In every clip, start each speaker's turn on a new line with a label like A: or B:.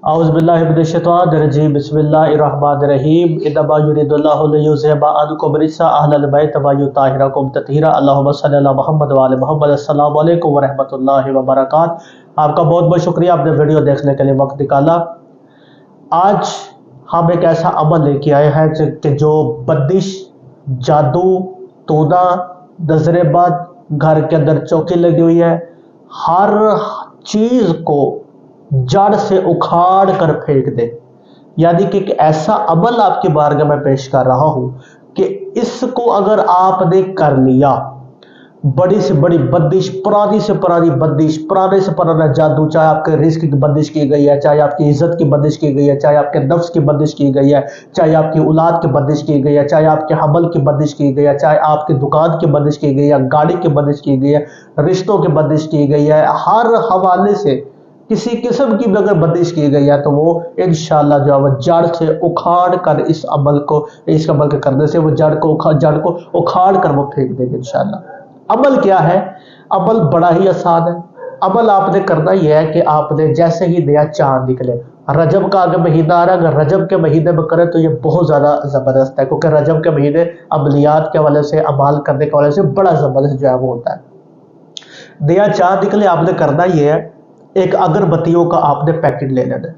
A: औज़ुबिल्लाहिमिनश्शैतानिर्रजीम बिस्मिल्लाहिर्रहमानिर्रहीम इन्नमा युरिदुल्लाहु लियुज़हिबा अन्कुम रिज्सा अहलल बैत व युताहिरकुम तत्हीरा। अल्लाहुम्मा सल्लि अला मुहम्मद व आलि मुहम्मद। अस्सलामु अलैकुम व रहमतुल्लाहि व बरकातहू। आपका बहुत बहुत शुक्रिया, आपने वीडियो देखने के लिए वक्त निकाला। आज हम एक ऐसा अमल लेके आए हैं कि जो बंदिश, जादू, टोना, नजरेबद, घर के अंदर चौकी लगी हुई है, हर चीज को जड़ से उखाड़ कर फेंक दे। यानी कि एक ऐसा अमल आपके बारगाह में पेश कर रहा हूं कि इसको अगर आपने कर लिया, बड़ी से बड़ी बंदिश, पुरानी से पुरानी बंदिश, पुराने से पुराना जादू, चाहे आपके रिस्क की बंदिश की गई है, चाहे आपकी इज्जत की बंदिश की गई है, चाहे आपके नफ्स की बंदिश की गई है, चाहे आपकी औलाद की बंदिश की गई है, चाहे आपके हमल की बंदिश की गई है, चाहे आपकी दुकान की बंदिश की गई है, गाड़ी की बंदिश की गई है, रिश्तों की बंदिश की गई है, हर हवाले से किसी किस्म की भी अगर बंदिश की गई है तो वो इंशाअल्लाह जो है वो जड़ से उखाड़ कर इस अमल के करने से वो जड़ को उखाड़ कर वो फेंक देंगे इंशाअल्लाह। अमल क्या है? अमल बड़ा ही आसान है। अमल आपने करना यह है कि आपने जैसे ही नया चांद निकले, रजब का अगर महीना आ रहा है, अगर रजब के महीने में करें तो ये बहुत ज़्यादा ज़बरदस्त है, क्योंकि रजब के महीने अमलियात के हवाले से, अमाल करने के हवाले से बड़ा ज़बरदस्त जो है वो होता है। नया चांद निकले, आपने करना ये है, एक अगरबत्तियों का आपने पैकेट ले लेना है।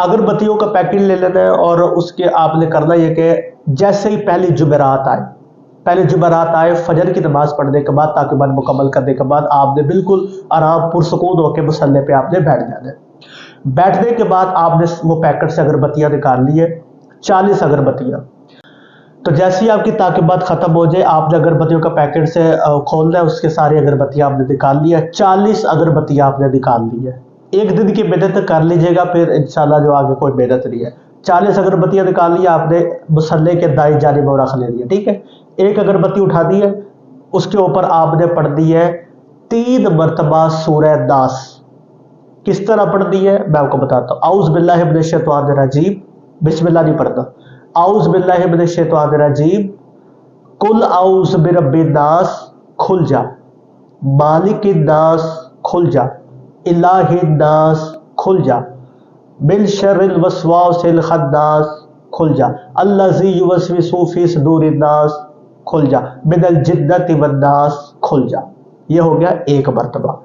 A: अगरबत्तियों का पैकेट ले लेना है और उसके आपने करना ये कि जैसे ही पहली जुमेरात आए, फजर की नमाज पढ़ने के बाद, ताक़ीबात मुकम्मल करने के बाद आपने बिल्कुल आराम पुरसकून होकर मुसल्ले पे आपने बैठ जाना है। बैठने के बाद आपने वो पैकेट से अगरबत्तियां निकाल ली है, 40 अगरबत्तियां। तो जैसे ही आपकी ताक़ीबात खत्म हो जाए, आपने अगरबत्तियों का पैकेट से खोलना है, उसके सारी अगरबत्तियां आपने निकाल ली है, 40 अगरबत्तियां आपने निकाल ली है। एक दिन की मेहनत कर लीजिएगा, फिर इंशाल्लाह जो आगे कोई मेहनत नहीं है। 40 अगरबत्तियां निकाल ली आपने, मुसल्ले के दाएं जानिब रख ले ली है, ठीक है। एक अगरबत्ती उठा दी है, उसके ऊपर आपने पढ़ दी है 3 मरतबा सूरह नास। किस तरह पढ़ दी है मैं आपको बताता हूँ। औज़ बिल्लाहि मिनश शैतानिर रजीम, बिस्मिल्लाह नहीं पढ़ना। औज़ बिल्लाहि मिनश शैतानिर रजीम, कुल औज़ बिरब्बिन नास, खुल जा, मालिकिन नास, खुल जा, इलाहिन नास, खुल जा, मिन शर्रिल वसवासिल खन्नास, खुल जा, अल्लज़ी युवस्विसु फी सुदूरिन नास, खुल जा, मिनल जिन्नति वन नास, खुल जा। ये हो गया एक मरतबा।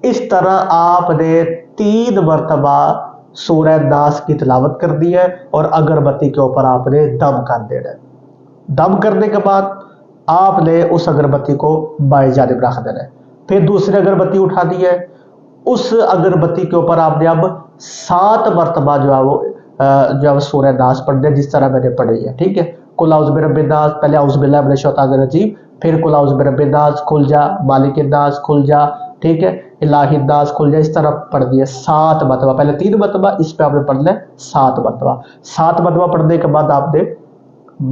A: इस तरह आपने 3 मरतबा सूरह नास की तिलावत कर दी है और अगरबत्ती के ऊपर आपने दम कर देना है। दम करने के बाद आपने उस अगरबत्ती को बाएं जानिब रख देना है। फिर दूसरी अगरबत्ती उठा दी है, उस अगरबत्ती के ऊपर आपने अब 7 मरतबा जो है वो सूरह नास पढ़ना है, जिस तरह मैंने पढ़ी है, ठीक है। कुल औज़ बिरब्बिन नास, पहले औज़ बिल्लाहि मिनश शैतानिर रजीम, फिर कुल औज़ बिरब्बिन नास, खुल जा, मालिकिन नास, खुल जा, ठीक है, इलाहिन नास, खुल जा। इस तरह पढ़ दिया 7 मरतबा। पहले 3 मरतबा, इस पे आपने पढ़ना है 7 मरतबा। 7 मरतबा पढ़ने के बाद आपने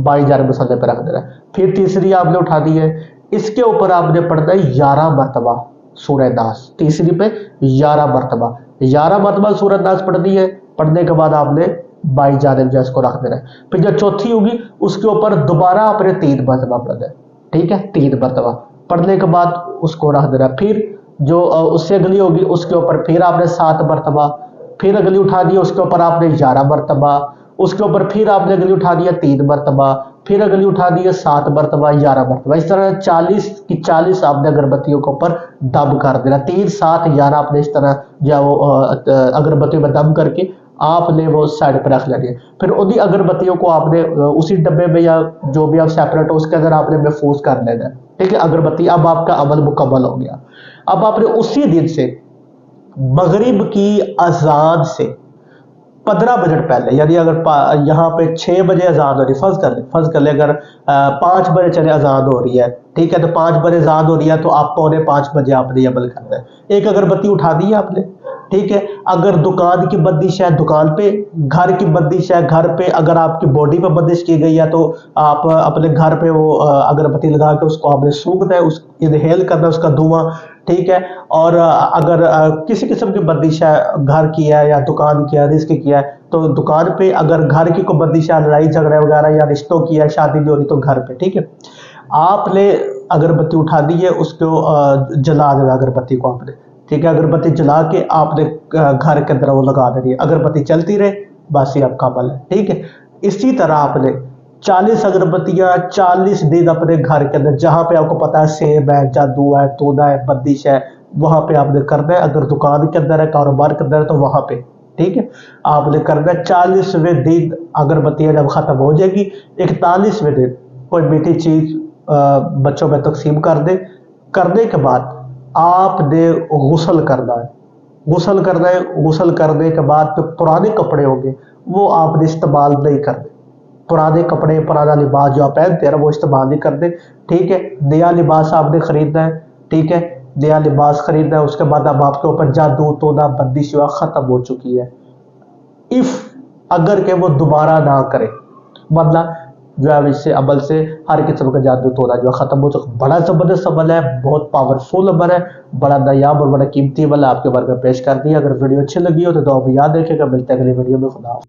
A: बाई जानिब मुसल्ले पे रख देना है। फिर तीसरी आपने उठा दी है, इसके ऊपर आपने पढ़ना है 11 मरतबा सूरह नास। तीसरी पे 11 मरतबा, 11 मरतबा सूरह नास पढ़ दी है। पढ़ने के बाद आपने बाई जानिब जो इसको रख देना है। फिर जब चौथी होगी उसके ऊपर दोबारा आपने 3 मरतबा पढ़ना है, ठीक है, 3 मरतबा पढ़ने के बाद उसको रख देना है। फिर जो उससे अगली होगी उसके ऊपर फिर आपने 7 मरतबा, फिर अगली उठा दी उसके ऊपर आपने 11 मरतबा, उसके ऊपर फिर आपने अगली उठा दिया 3 मरतबा, फिर अगली उठा दी 7 मरतबा, 11 मरतबा। इस तरह 40 की 40 आपने अगरबत्तियों के ऊपर दम कर देना। 3, 7, 11 आपने इस तरह जो वो अगरबत्तियों में दम करके आपने वो साइड पर रख लेनी है। फिर उन्हीं अगरबत्तियों को आपने उसी डब्बे में या जो भी आप सेपरेट हो उसके अंदर आपने महफूज कर लेना है, ठीक है। अगरबत्ती, अब आपका अमल मुकम्मल हो गया। अब आपने उसी दिन से मगरिब की अजान से 15 मिनट पहले, यानी अगर यहाँ पे 6 बजे अजान हो रही, फर्ज कर ले अगर 5 बजे चले अजान हो रही है, ठीक है, तो 5 बजे अजान हो रही है तो आप 4:45 बजे आपने ये अमल करना है। एक अगरबत्ती उठा दी है आपने, ठीक है। अगर दुकान की बंदिश है दुकान पे, घर की बंदिश है घर पे, अगर आपकी बॉडी पे बंदिश की गई है तो आप अपने घर पे वो अगरबत्ती लगा के उसको आपने सूंघना है, उस इनहेल करना है उसका धुआं, ठीक है। और अगर किसी किस्म की बंदिश है, घर की है या दुकान की है, रिस्क की है, तो दुकान पे। अगर घर की कोई बंदिश है, लड़ाई झगड़े वगैरह या रिश्तों की है, शादी नहीं हो रही, तो घर पे, ठीक है। आपने अगरबत्ती उठा दी है, उसको जला देना अगरबत्ती को आपने, ٹھیک ہے، اگربتی جلا کے آپ نے گھر کے اندر وہ لگا دینی ہے، اگربتی چلتی رہے، بس یہ آپ کا عمل ہے، ٹھیک ہے۔ اسی طرح آپ نے 40 اگربتیاں 40 دن اپنے گھر کے اندر، جہاں پہ آپ کو پتا ہے سیب ہے، جادو ہے، تونا ہے، بندش ہے، وہاں پہ آپ نے کرنا ہے۔ اگر دکان کے اندر ہے، کاروبار کے اندر ہے، تو وہاں پہ ٹھیک ہے آپ نے کرنا ہے۔ 40ویں دن اگربتیاں جب ختم ہو جائے گی، 41ویں دن کوئی میٹھی چیز بچوں میں تقسیم کر دے۔ کرنے کے بعد آپ نے غسل کرنا ہے، غسل کرنا ہے۔ غسل کرنے کے بعد جو پرانے کپڑے ہوں گے وہ آپ نے استعمال نہیں کرنے، پرانے کپڑے، پرانا لباس جو آپ پہنتے ہیں وہ استعمال نہیں کرتے، ٹھیک ہے۔ نیا لباس آپ نے خریدنا ہے، ٹھیک ہے، نیا لباس خریدنا ہے۔ اس کے بعد اب آپ کے اوپر جادو ٹونا بندش جو ہے ختم ہو چکی ہے، اف اگر کہ وہ دوبارہ نہ کرے، ورنہ جو ہے اس سے عمل سے ہر قسم کا جادو ٹونا جو ہے ختم ہو چکا۔ بڑا زبردست عمل ہے، بہت پاورفل عمل ہے، بڑا نایاب اور بڑا قیمتی عمل ہے، آپ کے بارے میں پیش کر دیا۔ اگر ویڈیو اچھی لگی ہو تو دعا میں یاد رکھے گا۔ ملتے ہیں اگلی ویڈیو میں، خدا حافظ۔